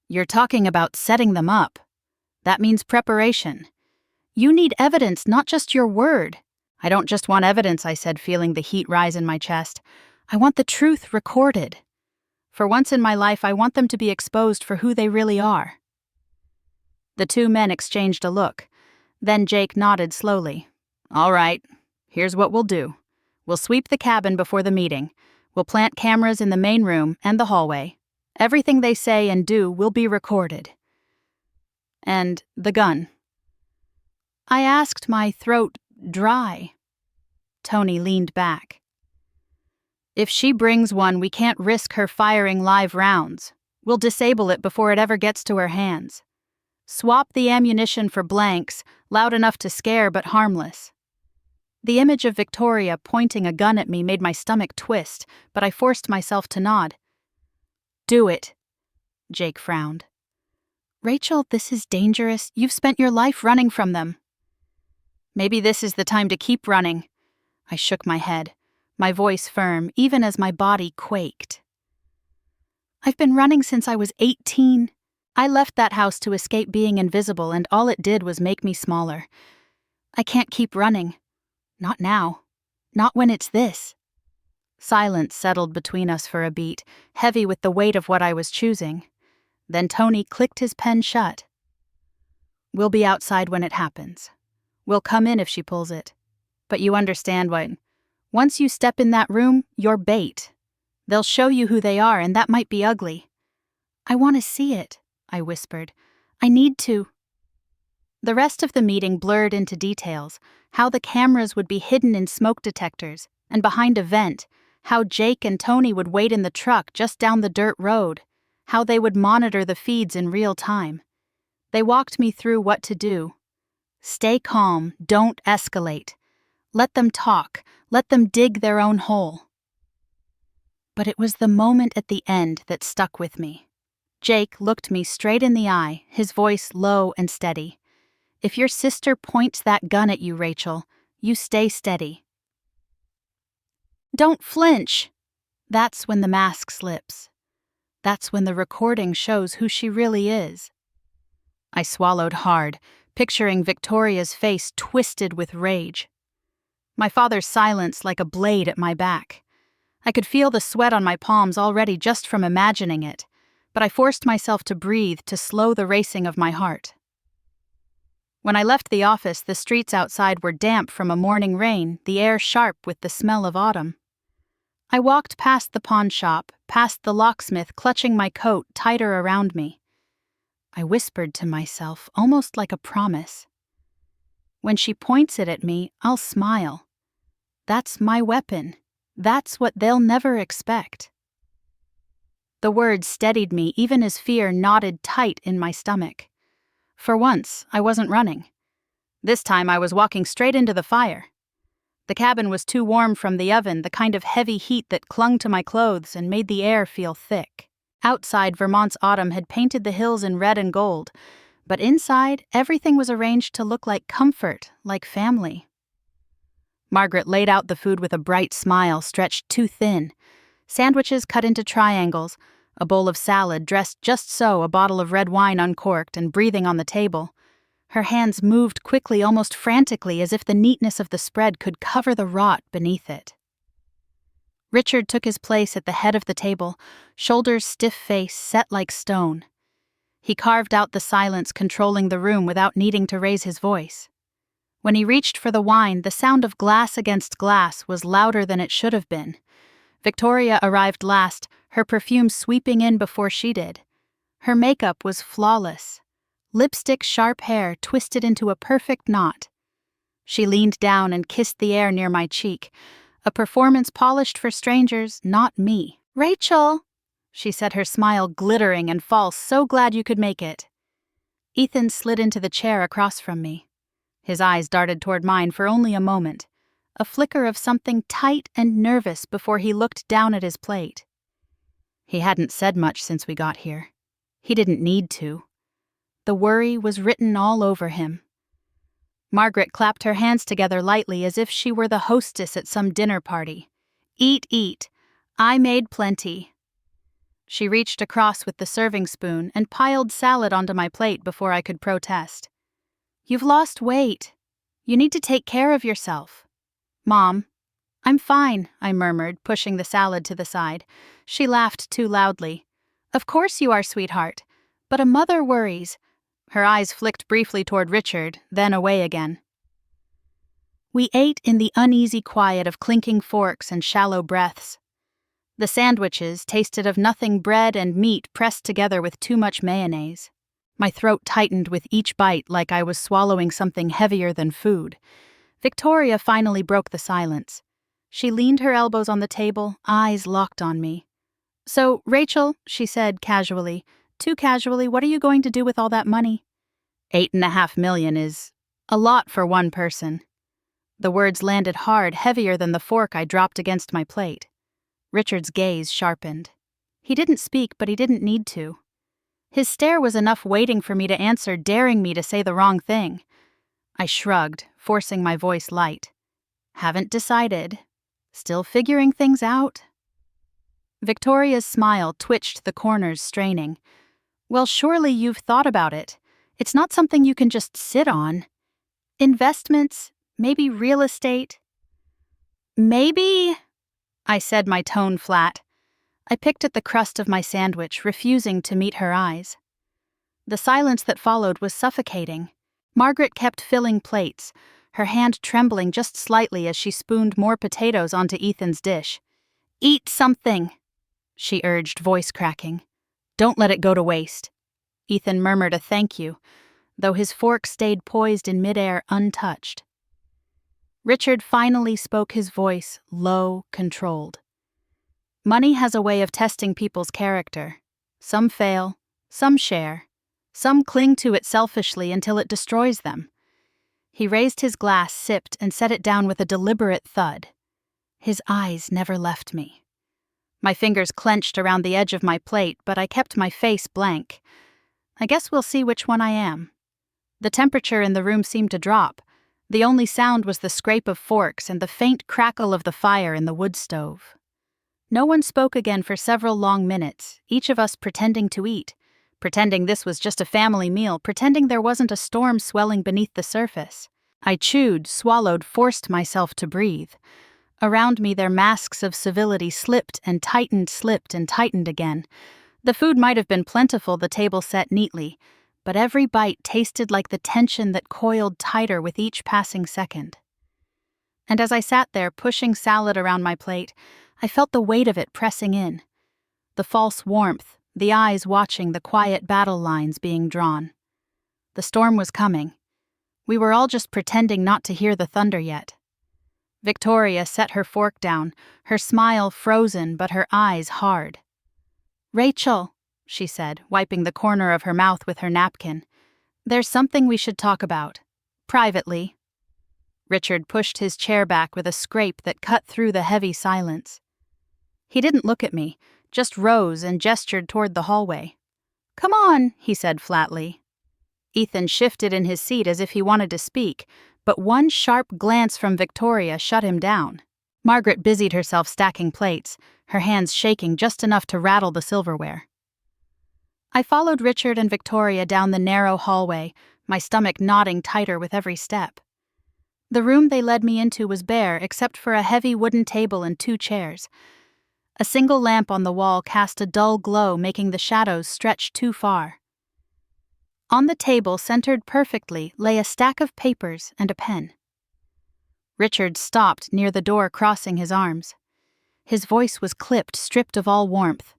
"You're talking about setting them up. That means preparation. You need evidence, not just your word." "I don't just want evidence," I said, feeling the heat rise in my chest. "I want the truth recorded. For once in my life, I want them to be exposed for who they really are." The two men exchanged a look. Then Jake nodded slowly. "All right, here's what we'll do. We'll sweep the cabin before the meeting. We'll plant cameras in the main room and the hallway. Everything they say and do will be recorded." "And the gun?" I asked, my throat dry. Tony leaned back. "If she brings one, we can't risk her firing live rounds. We'll disable it before it ever gets to her hands. Swap the ammunition for blanks, loud enough to scare but harmless." The image of Victoria pointing a gun at me made my stomach twist, but I forced myself to nod. "Do it." Jake frowned. "Rachel, this is dangerous. You've spent your life running from them." "Maybe this is the time to keep running." I shook my head, my voice firm, even as my body quaked. "I've been running since I was 18. I left that house to escape being invisible, and all it did was make me smaller. I can't keep running. Not now. Not when it's this." Silence settled between us for a beat, heavy with the weight of what I was choosing. Then Tony clicked his pen shut. We'll be outside when it happens. We'll come in if she pulls it. But you understand what? Once you step in that room, you're bait. They'll show you who they are, and that might be ugly." "I want to see it," I whispered. "I need to." The rest of the meeting blurred into details, how the cameras would be hidden in smoke detectors and behind a vent, how Jake and Tony would wait in the truck just down the dirt road, how they would monitor the feeds in real time. They walked me through what to do. Stay calm, don't escalate. Let them talk, let them dig their own hole. But it was the moment at the end that stuck with me. Jake looked me straight in the eye, his voice low and steady. "If your sister points that gun at you, Rachel, you stay steady. Don't flinch." That's when the mask slips. That's when the recording shows who she really is. I swallowed hard, picturing Victoria's face twisted with rage. My father's silence like a blade at my back. I could feel the sweat on my palms already just from imagining it, but I forced myself to breathe to slow the racing of my heart. When I left the office, the streets outside were damp from a morning rain, the air sharp with the smell of autumn. I walked past the pawn shop, past the locksmith clutching my coat tighter around me. I whispered to myself, almost like a promise. When she points it at me, I'll smile. That's my weapon. That's what they'll never expect. The words steadied me even as fear knotted tight in my stomach. For once, I wasn't running. This time I was walking straight into the fire. The cabin was too warm from the oven, the kind of heavy heat that clung to my clothes and made the air feel thick. Outside, Vermont's autumn had painted the hills in red and gold, but inside, everything was arranged to look like comfort, like family. Margaret laid out the food with a bright smile stretched too thin. Sandwiches cut into triangles, a bowl of salad dressed just so, a bottle of red wine uncorked and breathing on the table. Her hands moved quickly, almost frantically, as if the neatness of the spread could cover the rot beneath it. Richard took his place at the head of the table, shoulders stiff, face set like stone. He carved out the silence controlling the room without needing to raise his voice. When he reached for the wine, the sound of glass against glass was louder than it should have been. Victoria arrived last, her perfume sweeping in before she did. Her makeup was flawless. Lipstick, sharp hair twisted into a perfect knot. She leaned down and kissed the air near my cheek, a performance polished for strangers, not me. "Rachel," she said, her smile glittering and false, "so glad you could make it." Ethan slid into the chair across from me. His eyes darted toward mine for only a moment, a flicker of something tight and nervous before he looked down at his plate. He hadn't said much since we got here. He didn't need to. The worry was written all over him. Margaret clapped her hands together lightly as if she were the hostess at some dinner party. "Eat, eat. I made plenty." She reached across with the serving spoon and piled salad onto my plate before I could protest. "You've lost weight. You need to take care of yourself." "Mom." "I'm fine," I murmured, pushing the salad to the side. She laughed too loudly. "Of course you are, sweetheart. But a mother worries." Her eyes flicked briefly toward Richard, then away again. We ate in the uneasy quiet of clinking forks and shallow breaths. The sandwiches tasted of nothing, bread and meat pressed together with too much mayonnaise. My throat tightened with each bite like I was swallowing something heavier than food. Victoria finally broke the silence. She leaned her elbows on the table, eyes locked on me. "So, Rachel," she said casually, too casually, "what are you going to do with all that money?" $8.5 million is a lot for one person. The words landed hard, heavier than the fork I dropped against my plate. Richard's gaze sharpened. He didn't speak, but he didn't need to. His stare was enough waiting for me to answer, daring me to say the wrong thing. I shrugged, forcing my voice light. "Haven't decided. Still figuring things out." Victoria's smile twitched the corners, straining. "Well, surely you've thought about it. It's not something you can just sit on. Investments, maybe real estate." "Maybe," I said, my tone flat. I picked at the crust of my sandwich, refusing to meet her eyes. The silence that followed was suffocating. Margaret kept filling plates, her hand trembling just slightly as she spooned more potatoes onto Ethan's dish. "Eat something," she urged, voice cracking. "Don't let it go to waste." Ethan murmured a thank you, though his fork stayed poised in midair untouched. Richard finally spoke, his voice low, controlled. "Money has a way of testing people's character. Some fail, some share, some cling to it selfishly until it destroys them." He raised his glass, sipped, and set it down with a deliberate thud. His eyes never left me. My fingers clenched around the edge of my plate, but I kept my face blank. I guess we'll see which one I am. The temperature in the room seemed to drop. The only sound was the scrape of forks and the faint crackle of the fire in the wood stove. No one spoke again for several long minutes, each of us pretending to eat, pretending this was just a family meal, pretending there wasn't a storm swelling beneath the surface. I chewed, swallowed, forced myself to breathe. Around me, their masks of civility slipped and tightened again. The food might have been plentiful, the table set neatly, but every bite tasted like the tension that coiled tighter with each passing second. And as I sat there, pushing salad around my plate, I felt the weight of it pressing in. The false warmth, the eyes watching, the quiet battle lines being drawn. The storm was coming. We were all just pretending not to hear the thunder yet. Victoria set her fork down, her smile frozen but her eyes hard. "Rachel," she said, wiping the corner of her mouth with her napkin, "there's something we should talk about. Privately." Richard pushed his chair back with a scrape that cut through the heavy silence. He didn't look at me, just rose and gestured toward the hallway. "Come on," he said flatly. Ethan shifted in his seat as if he wanted to speak, but one sharp glance from Victoria shut him down. Margaret busied herself stacking plates, her hands shaking just enough to rattle the silverware. I followed Richard and Victoria down the narrow hallway, my stomach knotting tighter with every step. The room they led me into was bare except for a heavy wooden table and 2 chairs. A single lamp on the wall cast a dull glow, making the shadows stretch too far. On the table, centered perfectly, lay a stack of papers and a pen. Richard stopped near the door, crossing his arms. His voice was clipped, stripped of all warmth.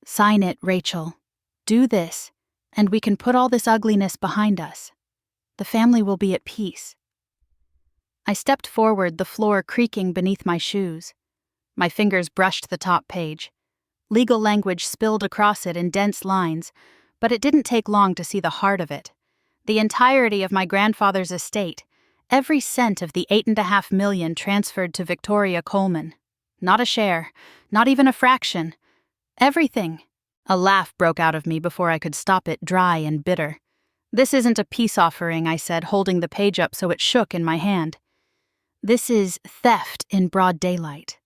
"Sign it, Rachel. Do this, and we can put all this ugliness behind us. The family will be at peace." I stepped forward, the floor creaking beneath my shoes. My fingers brushed the top page. Legal language spilled across it in dense lines, but it didn't take long to see the heart of it. The entirety of my grandfather's estate, every cent of the $8.5 million transferred to Victoria Coleman. Not a share, not even a fraction. Everything. A laugh broke out of me before I could stop it, dry and bitter. "This isn't a peace offering," I said, holding the page up so it shook in my hand. "This is theft in broad daylight."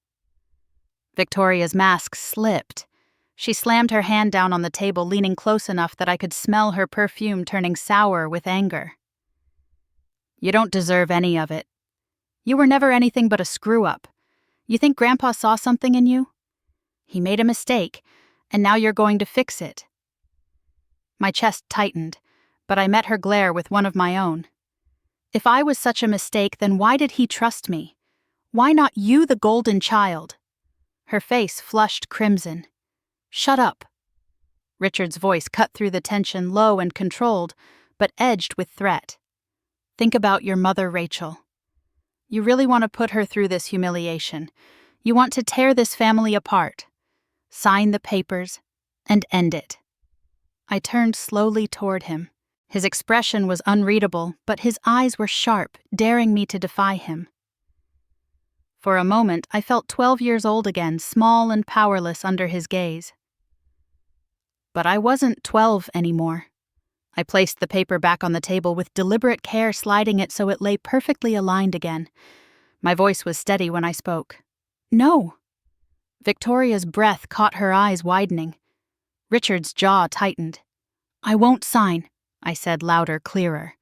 Victoria's mask slipped. She slammed her hand down on the table, leaning close enough that I could smell her perfume turning sour with anger. "You don't deserve any of it. You were never anything but a screw-up. You think Grandpa saw something in you? He made a mistake, and now you're going to fix it." My chest tightened, but I met her glare with one of my own. If I was such a mistake, then why did he trust me? Why not you, the golden child? Her face flushed crimson. "Shut up." Richard's voice cut through the tension, low and controlled, but edged with threat. "Think about your mother, Rachel. You really want to put her through this humiliation. You want to tear this family apart. Sign the papers and end it." I turned slowly toward him. His expression was unreadable, but his eyes were sharp, daring me to defy him. For a moment, I felt 12 years old again, small and powerless under his gaze. But I wasn't 12 anymore. I placed the paper back on the table with deliberate care, sliding it so it lay perfectly aligned again. My voice was steady when I spoke. "No." Victoria's breath caught her eyes widening. Richard's jaw tightened. "I won't sign," I said louder, clearer.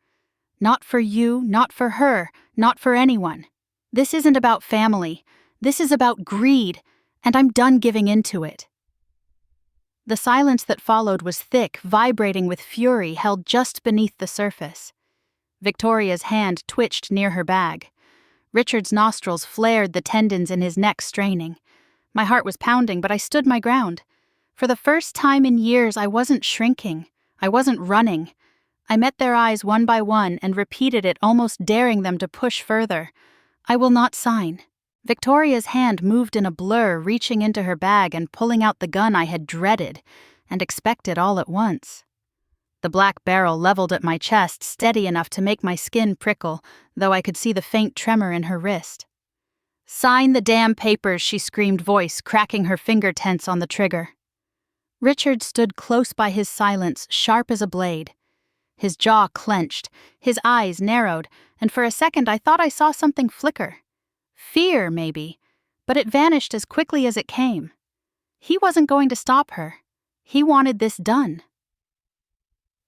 "Not for you, not for her, not for anyone. This isn't about family. This is about greed, and I'm done giving in to it." The silence that followed was thick, vibrating with fury held just beneath the surface. Victoria's hand twitched near her bag. Richard's nostrils flared, the tendons in his neck straining. My heart was pounding, but I stood my ground. For the first time in years, I wasn't shrinking. I wasn't running. I met their eyes one by one and repeated it, almost daring them to push further. I will not sign. Victoria's hand moved in a blur, reaching into her bag and pulling out the gun I had dreaded and expected all at once. The black barrel leveled at my chest, steady enough to make my skin prickle, though I could see the faint tremor in her wrist. "Sign the damn papers," she screamed, voice cracking her finger tense on the trigger. Richard stood close by his silence, sharp as a blade. His jaw clenched, his eyes narrowed, and for a second I thought I saw something flicker. Fear, maybe, but it vanished as quickly as it came. He wasn't going to stop her. He wanted this done.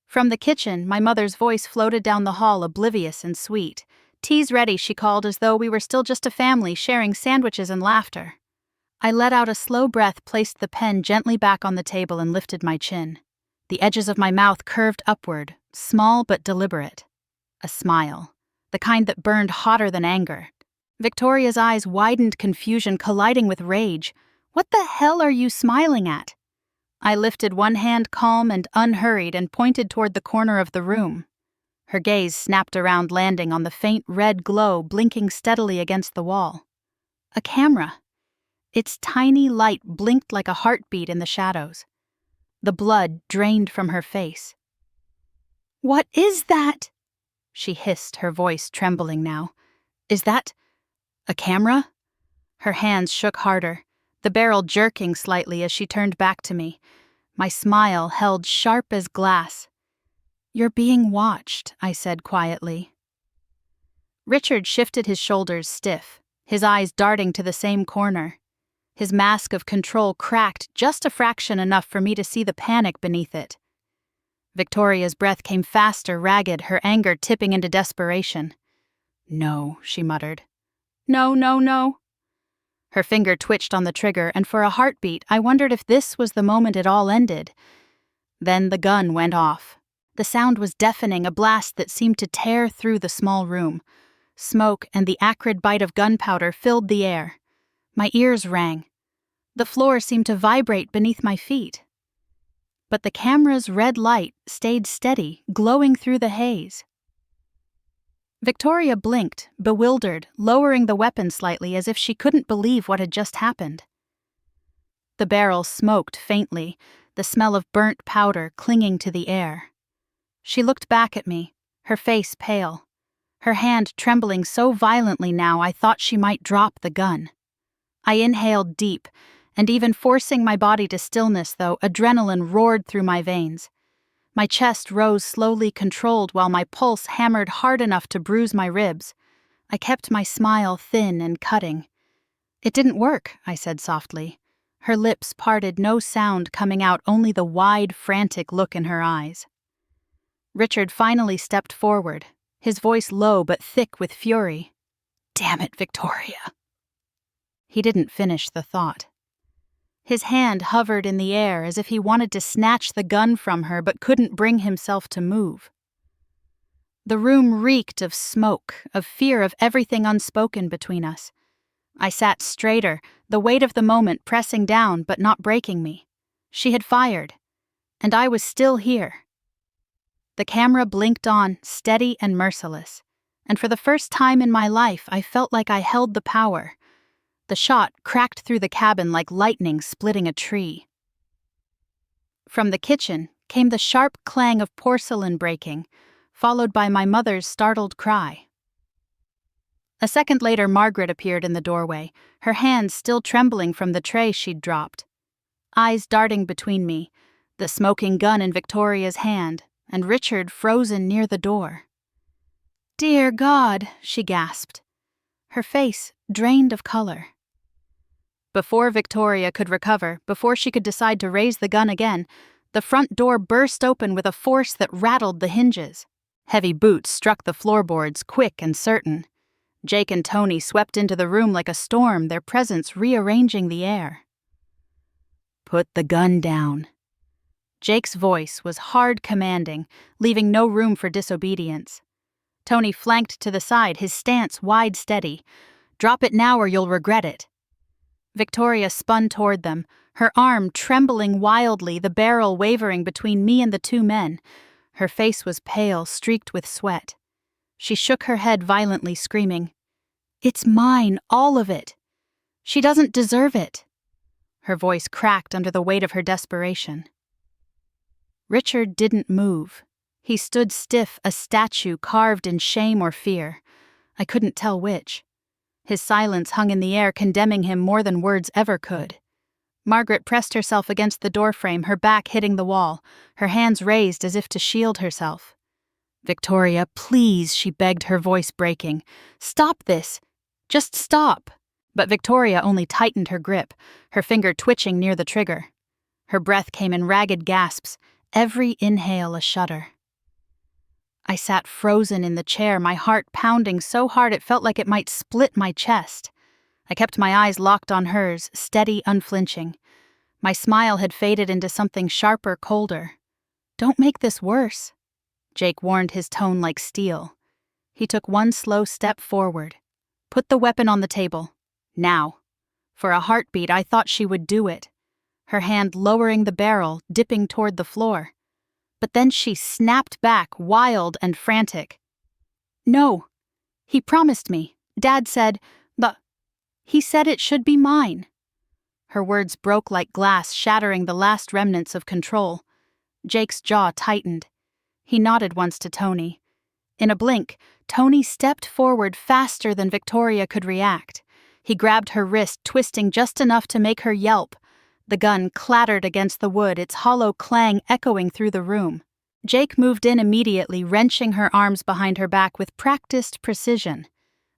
From the kitchen, my mother's voice floated down the hall, oblivious and sweet. "Tea's ready," she called, as though we were still just a family sharing sandwiches and laughter. I let out a slow breath, placed the pen gently back on the table, and lifted my chin. The edges of my mouth curved upward, small but deliberate. A smile, the kind that burned hotter than anger. Victoria's eyes widened, confusion colliding with rage. "What the hell are you smiling at?" I lifted one hand, calm and unhurried, and pointed toward the corner of the room. Her gaze snapped around, landing on the faint red glow blinking steadily against the wall. A camera. Its tiny light blinked like a heartbeat in the shadows. The blood drained from her face. "What is that?" she hissed, her voice trembling now. "Is that a camera?" Her hands shook harder, the barrel jerking slightly as she turned back to me. My smile held sharp as glass. "You're being watched," I said quietly. Richard shifted his shoulders stiff, his eyes darting to the same corner. His mask of control cracked just a fraction, enough for me to see the panic beneath it. Victoria's breath came faster, ragged, her anger tipping into desperation. "No," she muttered. "No, no, no." Her finger twitched on the trigger, and for a heartbeat I wondered if this was the moment it all ended. Then the gun went off. The sound was deafening, a blast that seemed to tear through the small room. Smoke and the acrid bite of gunpowder filled the air. My ears rang. The floor seemed to vibrate beneath my feet. But the camera's red light stayed steady, glowing through the haze. Victoria blinked, bewildered, lowering the weapon slightly as if she couldn't believe what had just happened. The barrel smoked faintly, the smell of burnt powder clinging to the air. She looked back at me, her face pale, her hand trembling so violently now I thought she might drop the gun. I inhaled deep, and even forcing my body to stillness, though, adrenaline roared through my veins. My chest rose slowly, controlled, while my pulse hammered hard enough to bruise my ribs. I kept my smile thin and cutting. "It didn't work," I said softly. Her lips parted, no sound coming out, only the wide, frantic look in her eyes. Richard finally stepped forward, his voice low but thick with fury. "Damn it, Victoria." He didn't finish the thought. His hand hovered in the air as if he wanted to snatch the gun from her but couldn't bring himself to move. The room reeked of smoke, of fear, of everything unspoken between us. I sat straighter, the weight of the moment pressing down but not breaking me. She had fired, and I was still here. The camera blinked on, steady and merciless, and for the first time in my life I felt like I held the power. The shot cracked through the cabin like lightning splitting a tree. From the kitchen came the sharp clang of porcelain breaking, followed by my mother's startled cry. A second later, Margaret appeared in the doorway, her hands still trembling from the tray she'd dropped. Eyes darting between me, the smoking gun in Victoria's hand, and Richard frozen near the door. "Dear God," she gasped, her face drained of color. Before Victoria could recover, before she could decide to raise the gun again, the front door burst open with a force that rattled the hinges. Heavy boots struck the floorboards, quick and certain. Jake and Tony swept into the room like a storm, their presence rearranging the air. "Put the gun down." Jake's voice was hard, commanding, leaving no room for disobedience. Tony flanked to the side, his stance wide steady. "Drop it now or you'll regret it." Victoria spun toward them, her arm trembling wildly, the barrel wavering between me and the two men. Her face was pale, streaked with sweat. She shook her head violently, screaming, "It's mine, all of it. She doesn't deserve it." Her voice cracked under the weight of her desperation. Richard didn't move. He stood stiff, a statue carved in shame or fear. I couldn't tell which. His silence hung in the air, condemning him more than words ever could. Margaret pressed herself against the doorframe, her back hitting the wall, her hands raised as if to shield herself. "Victoria, please," she begged, her voice breaking. "Stop this. Just stop." But Victoria only tightened her grip, her finger twitching near the trigger. Her breath came in ragged gasps, every inhale a shudder. I sat frozen in the chair, my heart pounding so hard it felt like it might split my chest. I kept my eyes locked on hers, steady, unflinching. My smile had faded into something sharper, colder. "Don't make this worse," Jake warned, his tone like steel. He took one slow step forward. "Put the weapon on the table. Now." For a heartbeat, I thought she would do it. Her hand lowering the barrel, dipping toward the floor. But then she snapped back, wild and frantic. "No. He promised me. Dad said, he said it should be mine." Her words broke like glass, shattering the last remnants of control. Jake's jaw tightened. He nodded once to Tony. In a blink, Tony stepped forward faster than Victoria could react. He grabbed her wrist, twisting just enough to make her yelp. The gun clattered against the wood, its hollow clang echoing through the room. Jake moved in immediately, wrenching her arms behind her back with practiced precision.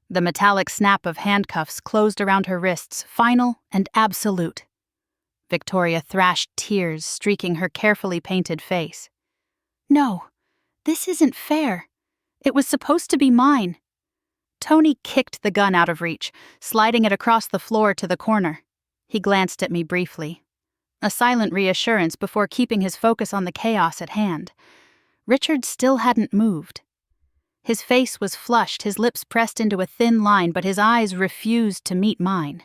The metallic snap of handcuffs closed around her wrists, final and absolute. Victoria thrashed, tears streaking her carefully painted face. "No, this isn't fair. It was supposed to be mine." Tony kicked the gun out of reach, sliding it across the floor to the corner. He glanced at me briefly. A silent reassurance before keeping his focus on the chaos at hand. Richard still hadn't moved. His face was flushed, his lips pressed into a thin line, but his eyes refused to meet mine.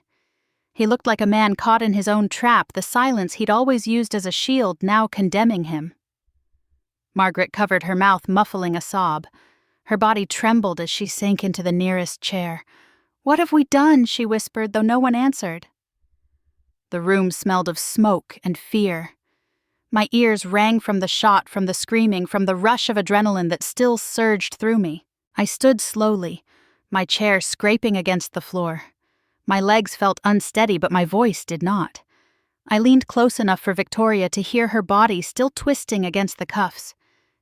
He looked like a man caught in his own trap, the silence he'd always used as a shield now condemning him. Margaret covered her mouth, muffling a sob. Her body trembled as she sank into the nearest chair. "What have we done?" she whispered, though no one answered. The room smelled of smoke and fear. My ears rang from the shot, from the screaming, from the rush of adrenaline that still surged through me. I stood slowly, my chair scraping against the floor. My legs felt unsteady, but my voice did not. I leaned close enough for Victoria to hear her body still twisting against the cuffs.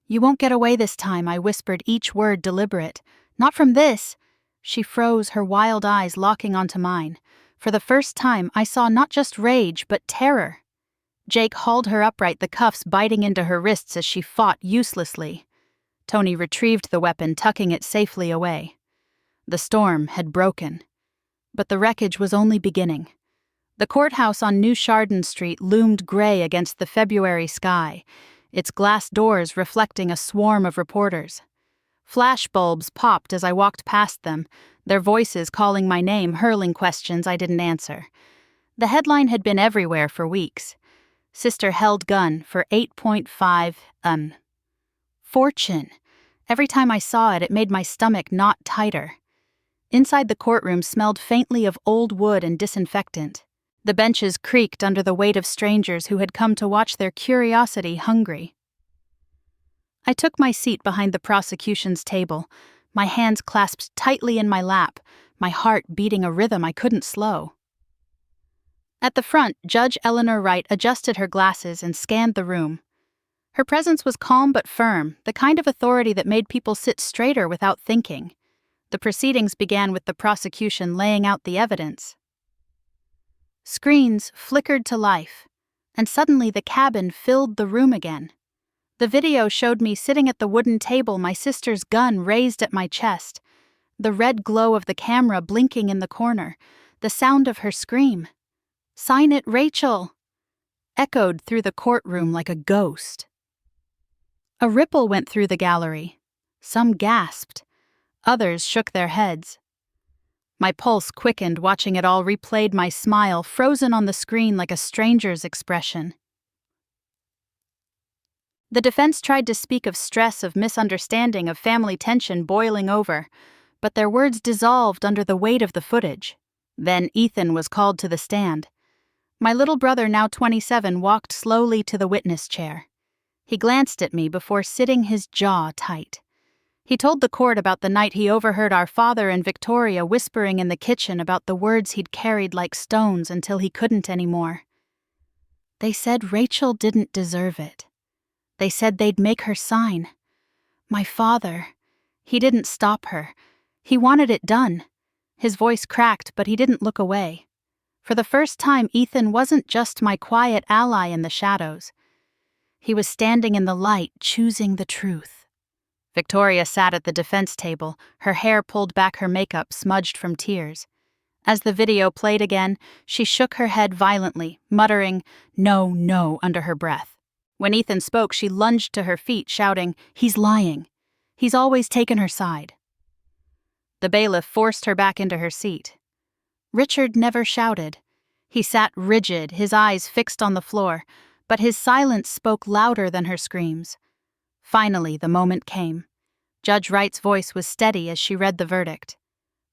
"You won't get away this time," I whispered, each word deliberate. "Not from this." She froze, her wild eyes locking onto mine. For the first time, I saw not just rage, but terror. Jake hauled her upright, the cuffs biting into her wrists as she fought uselessly. Tony retrieved the weapon, tucking it safely away. The storm had broken. But the wreckage was only beginning. The courthouse on New Chardon Street loomed gray against the February sky, its glass doors reflecting a swarm of reporters. Flash bulbs popped as I walked past them, their voices calling my name, hurling questions I didn't answer. The headline had been everywhere for weeks. Sister held gun for 8.5, fortune. Every time I saw it, it made my stomach knot tighter. Inside the courtroom smelled faintly of old wood and disinfectant. The benches creaked under the weight of strangers who had come to watch their curiosity hungry. I took my seat behind the prosecution's table, my hands clasped tightly in my lap, my heart beating a rhythm I couldn't slow. At the front, Judge Eleanor Wright adjusted her glasses and scanned the room. Her presence was calm but firm, the kind of authority that made people sit straighter without thinking. The proceedings began with the prosecution laying out the evidence. Screens flickered to life, and suddenly the cabin filled the room again. The video showed me sitting at the wooden table, my sister's gun raised at my chest, the red glow of the camera blinking in the corner, the sound of her scream. "Sign it, Rachel!" echoed through the courtroom like a ghost. A ripple went through the gallery. Some gasped. Others shook their heads. My pulse quickened watching it all replayed, my smile frozen on the screen like a stranger's expression. The defense tried to speak of stress, of misunderstanding, of family tension boiling over, but their words dissolved under the weight of the footage. Then Ethan was called to the stand. My little brother, now 27, walked slowly to the witness chair. He glanced at me before sitting his jaw tight. He told the court about the night he overheard our father and Victoria whispering in the kitchen about the words he'd carried like stones until he couldn't anymore. They said Rachel didn't deserve it. They said they'd make her sign. My father, he didn't stop her. He wanted it done. His voice cracked, but he didn't look away. For the first time, Ethan wasn't just my quiet ally in the shadows. He was standing in the light, choosing the truth. Victoria sat at the defense table, her hair pulled back, her makeup smudged from tears. As the video played again, she shook her head violently, muttering, "No, no," under her breath. When Ethan spoke, she lunged to her feet, shouting, "He's lying. He's always taken her side." The bailiff forced her back into her seat. Richard never shouted. He sat rigid, his eyes fixed on the floor, but his silence spoke louder than her screams. Finally, the moment came. Judge Wright's voice was steady as she read the verdict.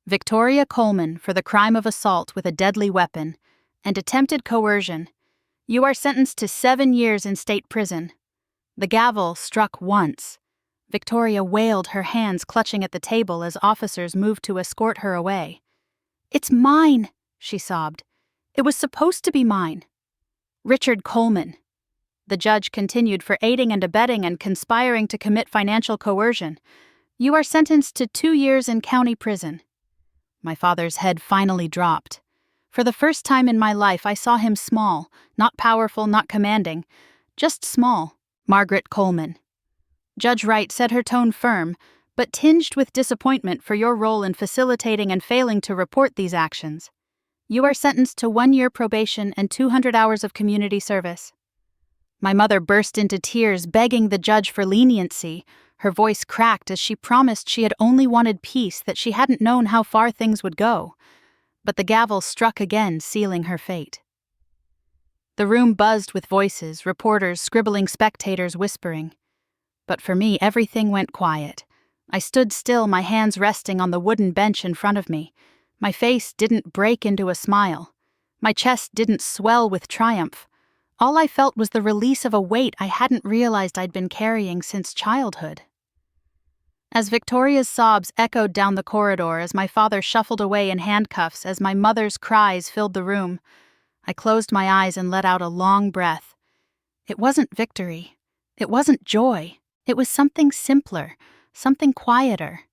Victoria Coleman, for the crime of assault with a deadly weapon and attempted coercion, you are sentenced to 7 years in state prison. The gavel struck once. Victoria wailed, her hands clutching at the table as officers moved to escort her away. "It's mine," she sobbed. "It was supposed to be mine." Richard Coleman. The judge continued, for aiding and abetting and conspiring to commit financial coercion. You are sentenced to 2 years in county prison. My father's head finally dropped. For the first time in my life, I saw him small, not powerful, not commanding, just small. Margaret Coleman. Judge Wright said, her tone firm, but tinged with disappointment for your role in facilitating and failing to report these actions. You are sentenced to 1 year probation and 200 hours of community service. My mother burst into tears, begging the judge for leniency. Her voice cracked as she promised she had only wanted peace, that she hadn't known how far things would go. But the gavel struck again, sealing her fate. The room buzzed with voices, reporters scribbling, spectators whispering. But for me, everything went quiet. I stood still, my hands resting on the wooden bench in front of me. My face didn't break into a smile. My chest didn't swell with triumph. All I felt was the release of a weight I hadn't realized I'd been carrying since childhood. As Victoria's sobs echoed down the corridor, as my father shuffled away in handcuffs, as my mother's cries filled the room, I closed my eyes and let out a long breath. It wasn't victory. It wasn't joy. It was something simpler, something quieter.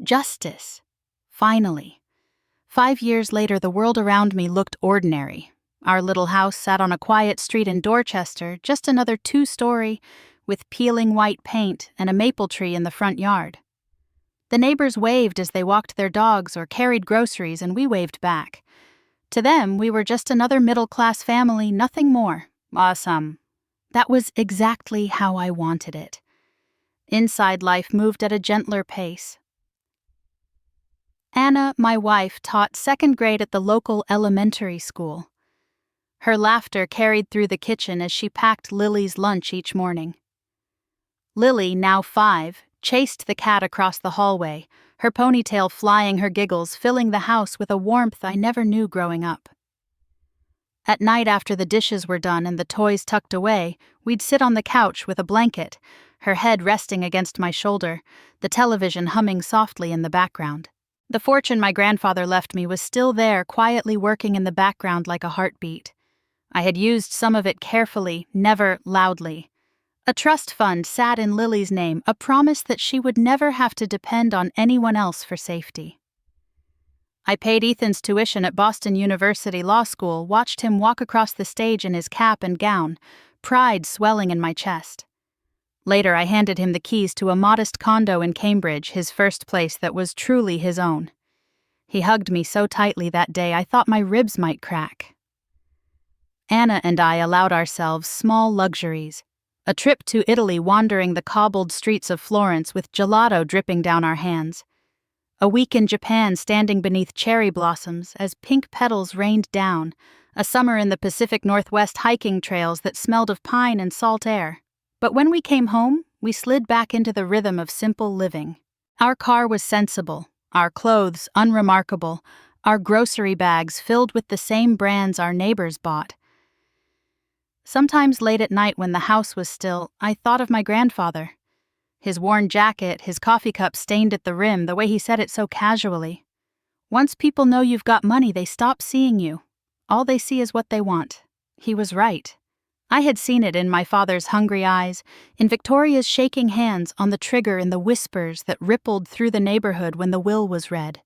Justice. Finally. 5 years later, the world around me looked ordinary. Our little house sat on a quiet street in Dorchester, just another 2-story, with peeling white paint and a maple tree in the front yard. The neighbors waved as they walked their dogs or carried groceries, and we waved back. To them, we were just another middle-class family, nothing more. Awesome. That was exactly how I wanted it. Inside, life moved at a gentler pace. Anna, my wife, taught 2nd grade at the local elementary school. Her laughter carried through the kitchen as she packed Lily's lunch each morning. Lily, now 5, chased the cat across the hallway, her ponytail flying, her giggles filling the house with a warmth I never knew growing up. At night, after the dishes were done and the toys tucked away, we'd sit on the couch with a blanket, her head resting against my shoulder, the television humming softly in the background. The fortune my grandfather left me was still there, quietly working in the background like a heartbeat. I had used some of it carefully, never loudly. A trust fund sat in Lily's name, a promise that she would never have to depend on anyone else for safety. I paid Ethan's tuition at Boston University Law School, watched him walk across the stage in his cap and gown, pride swelling in my chest. Later, I handed him the keys to a modest condo in Cambridge, his first place that was truly his own. He hugged me so tightly that day I thought my ribs might crack. Anna and I allowed ourselves small luxuries. A trip to Italy, wandering the cobbled streets of Florence with gelato dripping down our hands. A week in Japan standing beneath cherry blossoms as pink petals rained down. A summer in the Pacific Northwest hiking trails that smelled of pine and salt air. But when we came home, we slid back into the rhythm of simple living. Our car was sensible, our clothes unremarkable, our grocery bags filled with the same brands our neighbors bought. Sometimes late at night when the house was still, I thought of my grandfather. His worn jacket, his coffee cup stained at the rim, the way he said it so casually. Once people know you've got money, they stop seeing you. All they see is what they want. He was right. I had seen it in my father's hungry eyes, in Victoria's shaking hands on the trigger, in the whispers that rippled through the neighborhood when the will was read.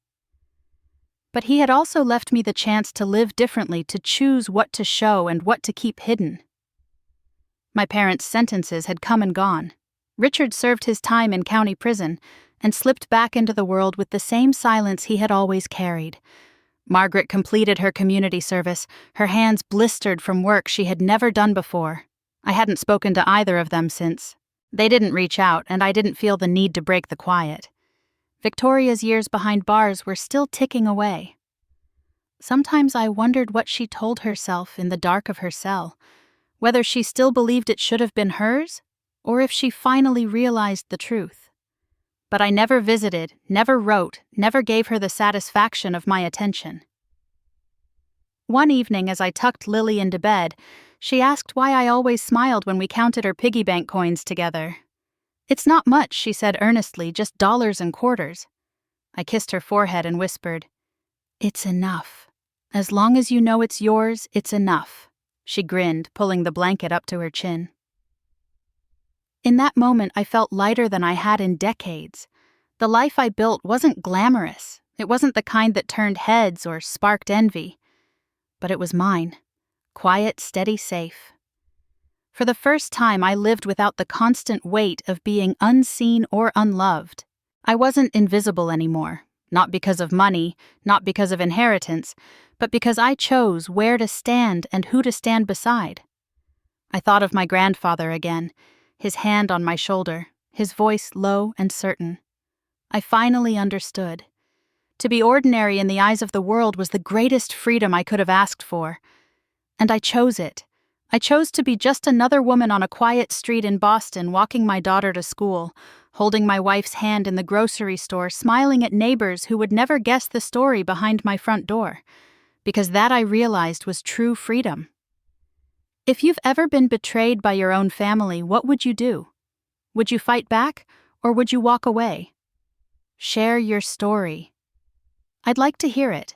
But he had also left me the chance to live differently, to choose what to show and what to keep hidden. My parents' sentences had come and gone. Richard served his time in county prison and slipped back into the world with the same silence he had always carried. Margaret completed her community service, her hands blistered from work she had never done before. I hadn't spoken to either of them since. They didn't reach out, and I didn't feel the need to break the quiet. Victoria's years behind bars were still ticking away. Sometimes I wondered what she told herself in the dark of her cell, whether she still believed it should have been hers, or if she finally realized the truth. But I never visited, never wrote, never gave her the satisfaction of my attention. One evening, as I tucked Lily into bed, she asked why I always smiled when we counted her piggy bank coins together. "It's not much," she said earnestly, "just dollars and quarters." I kissed her forehead and whispered, "It's enough. As long as you know it's yours, it's enough." She grinned, pulling the blanket up to her chin. In that moment, I felt lighter than I had in decades. The life I built wasn't glamorous. It wasn't the kind that turned heads or sparked envy. But it was mine. Quiet, steady, safe. For the first time, I lived without the constant weight of being unseen or unloved. I wasn't invisible anymore, not because of money, not because of inheritance, but because I chose where to stand and who to stand beside. I thought of my grandfather again, his hand on my shoulder, his voice low and certain. I finally understood. To be ordinary in the eyes of the world was the greatest freedom I could have asked for. And I chose it. I chose to be just another woman on a quiet street in Boston, walking my daughter to school, holding my wife's hand in the grocery store, smiling at neighbors who would never guess the story behind my front door. Because that, I realized, was true freedom. If you've ever been betrayed by your own family, what would you do? Would you fight back, or would you walk away? Share your story. I'd like to hear it.